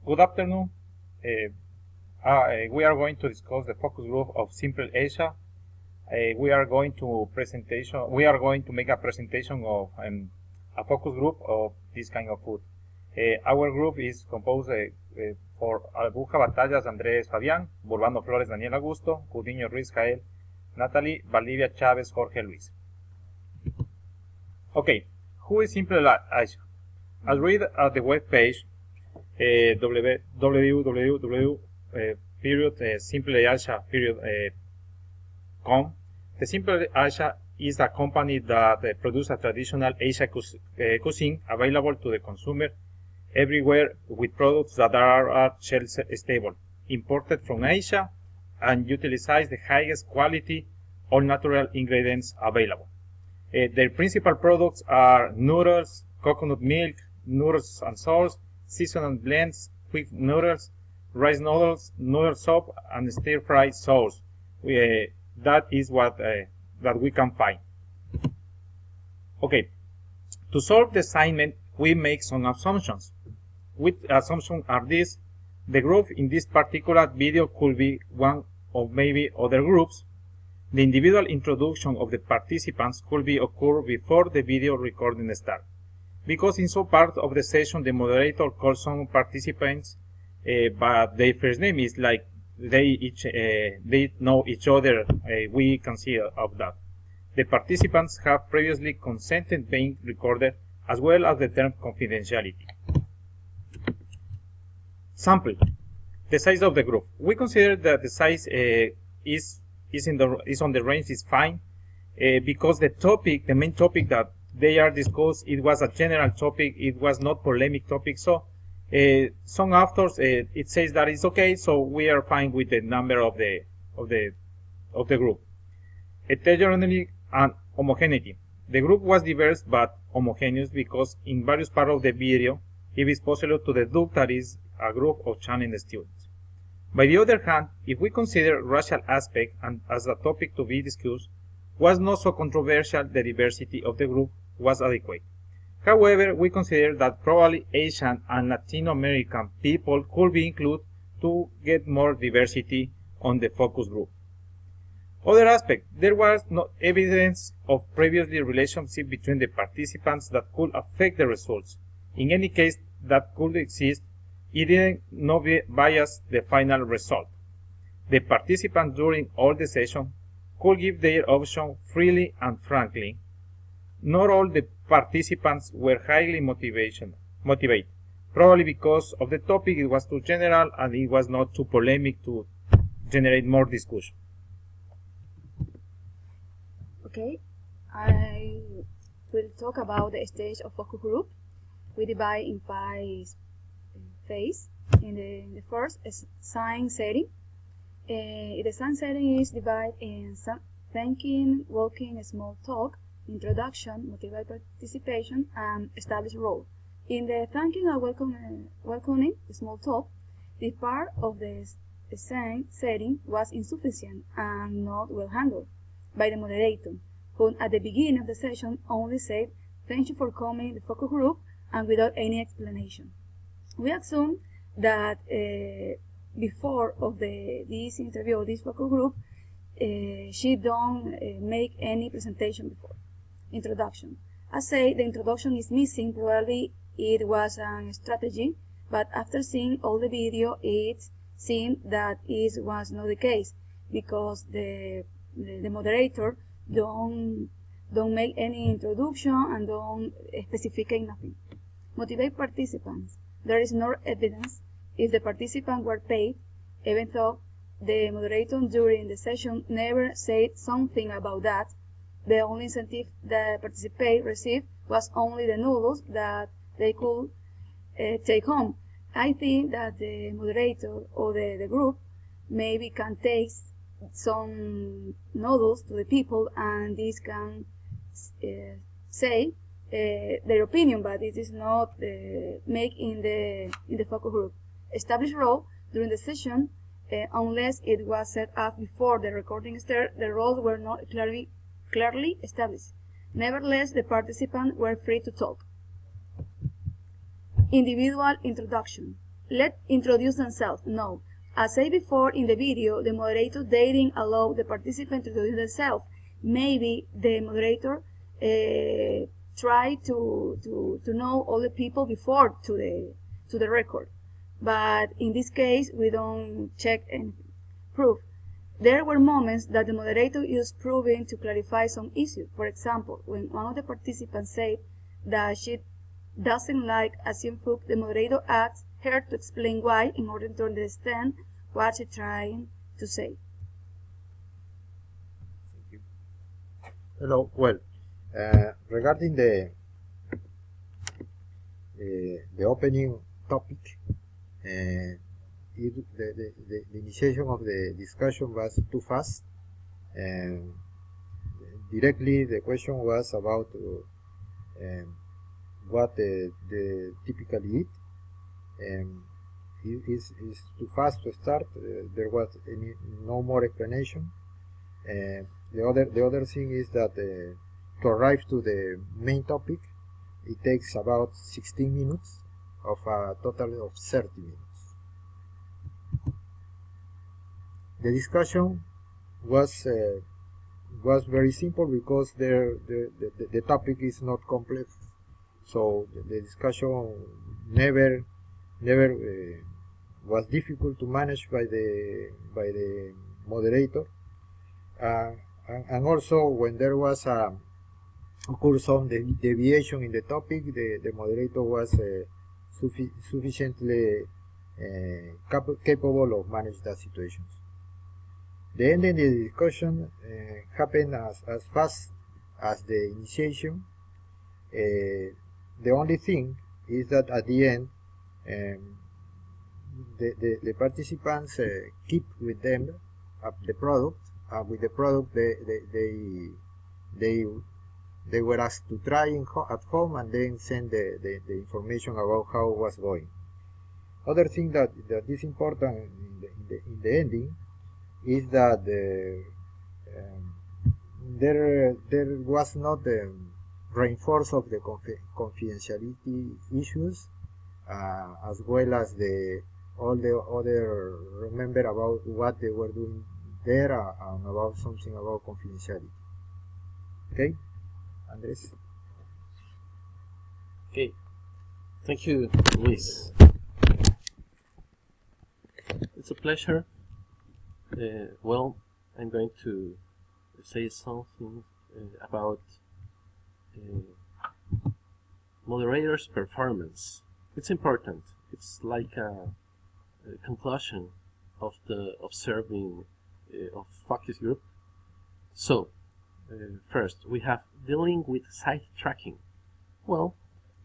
Good afternoon. We are going to discuss the focus group of Simple Asia. We are going to make a presentation of a focus group of this kind of food. Our group is composed for Albuja, Batallas, Andrés, Fabián, Burbano, Flores, Daniel, Augusto, Gudiño, Ruiz, Jael, Natalie, Valdivia, Chávez, Jorge, Luis. Okay, who is Simple Asia? I'll read at the web page www.simpleasia.com. The Simple Asia is a company that produces a traditional Asia cuisine available to the consumer everywhere with products that are shelf stable, imported from Asia, and utilize the highest quality all natural ingredients available. Their principal products are noodles, coconut milk, noodles and sauce, seasonal blends, quick noodles, rice noodles, noodle soup, and stir-fried sauce. That is what that we can find. Okay, to solve the assignment, we make some assumptions. Which assumptions are these? The group in this particular video could be one of maybe other groups. The individual introduction of the participants could be occur before the video recording starts. Because in some part of the session, the moderator calls some participants, but their first name is like they know each other. We can see of that. The participants have previously consented being recorded, as well as the term confidentiality. Sample: the size of the group. We consider that the size is on the range is fine because the main topic that they are discussed, it was a general topic, it was not polemic topic. So some authors it says that it's okay, so we are fine with the number of the group. Heterogeneity and homogeneity. The group was diverse but homogeneous because in various parts of the video it is possible to deduce that is a group of challenged students. By the other hand, if we consider racial aspect and as a topic to be discussed, was not so controversial, the diversity of the group was adequate. However, we consider that probably Asian and Latin American people could be included to get more diversity on the focus group. Other aspect, there was no evidence of previously relationship between the participants that could affect the results. In any case that could exist, it didn't not bias the final result. The participants during all the session could give their option freely and frankly. Not all the participants were highly motivated, probably because of the topic. It was too general and it was not too polemic to generate more discussion. Okay, I will talk about the stage of focus group. We divide in 5 phases. In the first is sign setting. The sign setting is divided in thinking, walking, small talk, introduction, motivate participation, and establish role. In the thanking and welcoming, small talk, the part of the sign setting was insufficient and not well handled by the moderator, who at the beginning of the session only said, "Thank you for coming to the focus group," and without any explanation. We assume that before of this interview, this focus group, she don't make any presentation before. Introduction. I say the introduction is missing. Probably it was a strategy, but after seeing all the video, it seemed that it was not the case because the moderator don't make any introduction and don't specify nothing. Motivate participants. There is no evidence if the participants were paid, even though the moderator during the session never said something about that. The only incentive the participants received was only the noodles that they could take home. I think that the moderator or the group maybe can take some noodles to the people and this can say their opinion, but it is not made in the focus group. Establish role during the session, unless it was set up before the recording started, the roles were not clearly established. Nevertheless, the participants were free to talk. Individual introduction. let introduce themselves. No. As I said before in the video, the moderator didn't allow the participant to introduce themselves. Maybe the moderator try to know all the people before to the record, but in this case we don't check and prove. There were moments that the moderator used proving to clarify some issue. For example, when one of the participants said that she doesn't like Asian food, the moderator asked her to explain why in order to understand what she's trying to say. Thank you. Hello. Well, regarding the opening topic, the initiation of the discussion was too fast, and directly the question was about what they typically eat, and it's too fast to start. There was no more explanation. The other thing is that to arrive to the main topic, it takes about 16 minutes of a total of 30 minutes. The discussion was very simple because the topic is not complex, so the discussion never was difficult to manage by the moderator, and also when there was occurred some deviation in the topic, the moderator was sufficiently capable of managing that situations. The end of the discussion happened as fast as the initiation. The only thing is that at the end, the participants keep with them the product. With the product, they were asked to try at home and then send the information about how it was going. Other thing that is important in the ending is that there was not the reinforce of the confidentiality issues, as well as all the other remember about what they were doing there, and about something about confidentiality. Okay, Andres. Okay, thank you, Luis. It's a pleasure. Well, I'm going to say something about moderator's performance. It's important. It's like a conclusion of the observing of focus group. So, first, we have dealing with site tracking. Well,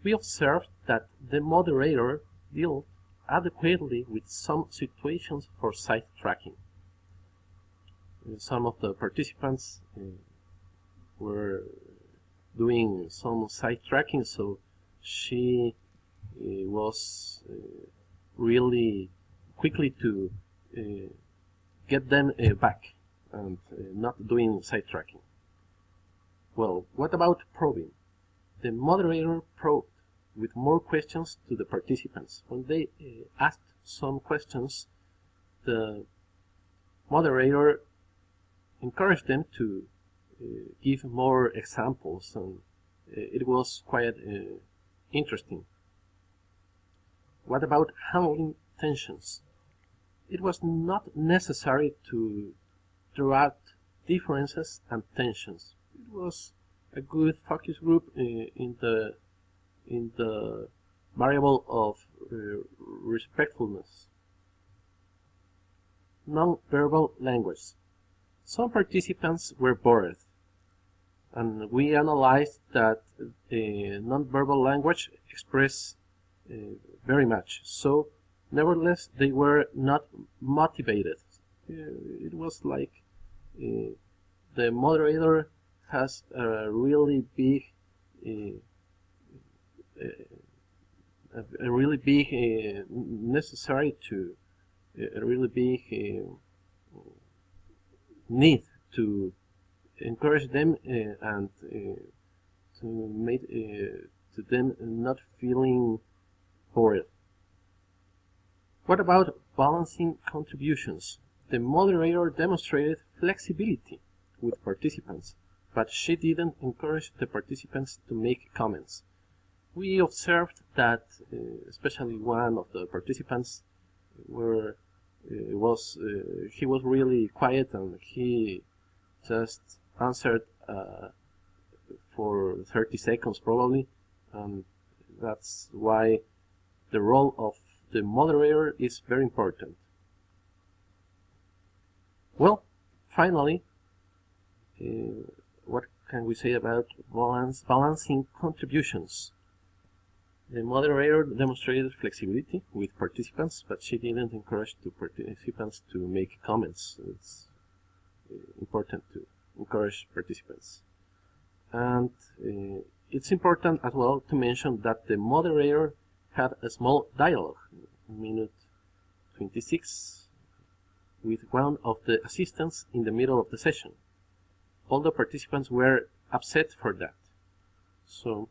we observed that the moderator dealt adequately with some situations for site tracking. Some of the participants were doing some site tracking, so she was really quickly to get them back and not doing site tracking. Well, what about probing? The moderator probed with more questions to the participants. When they asked some questions, the moderator encouraged them to give more examples, and it was quite interesting. What about handling tensions? It was not necessary to draw out differences and tensions. It was a good focus group in the variable of respectfulness. Non-verbal language. Some participants were bored, and we analyzed that non-verbal language expressed very much. So, nevertheless, they were not motivated. It was like the moderator has a really big, necessary to a really big need to encourage them and to make to them not feeling bored. What about balancing contributions? The moderator demonstrated flexibility with participants, but she didn't encourage the participants to make comments. We observed that, especially one of the participants, he was really quiet, and he just answered for 30 seconds probably, and that's why the role of the moderator is very important. Well, finally, what can we say about balancing contributions? The moderator demonstrated flexibility with participants, but she didn't encourage the participants to make comments. It's important to encourage participants. And it's important as well to mention that the moderator had a small dialogue, minute 26, with one of the assistants in the middle of the session. All the participants were upset for that. So,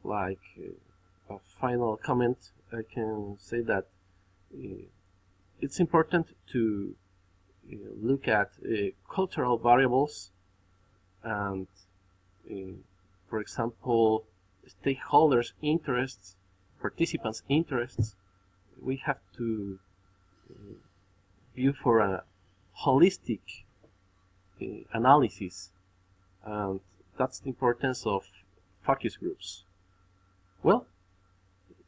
like a final comment, I can say that it's important to look at cultural variables and, for example, stakeholders' interests, participants' interests. We have to view for a holistic analysis, and that's the importance of focus groups. Well,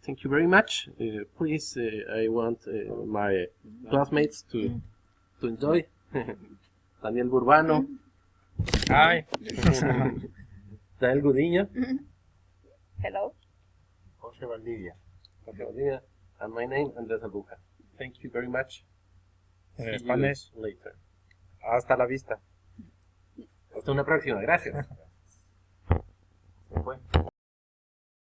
thank you very much. Please, I want my classmates to enjoy. Daniel Burbano. Hi. Daniel Gudiño. Hello. Jose Valdivia. And my name, Andrés Albuja. Thank you very much. En See Spanish. you later. Hasta la vista. Hasta una próxima. Gracias. Se fue.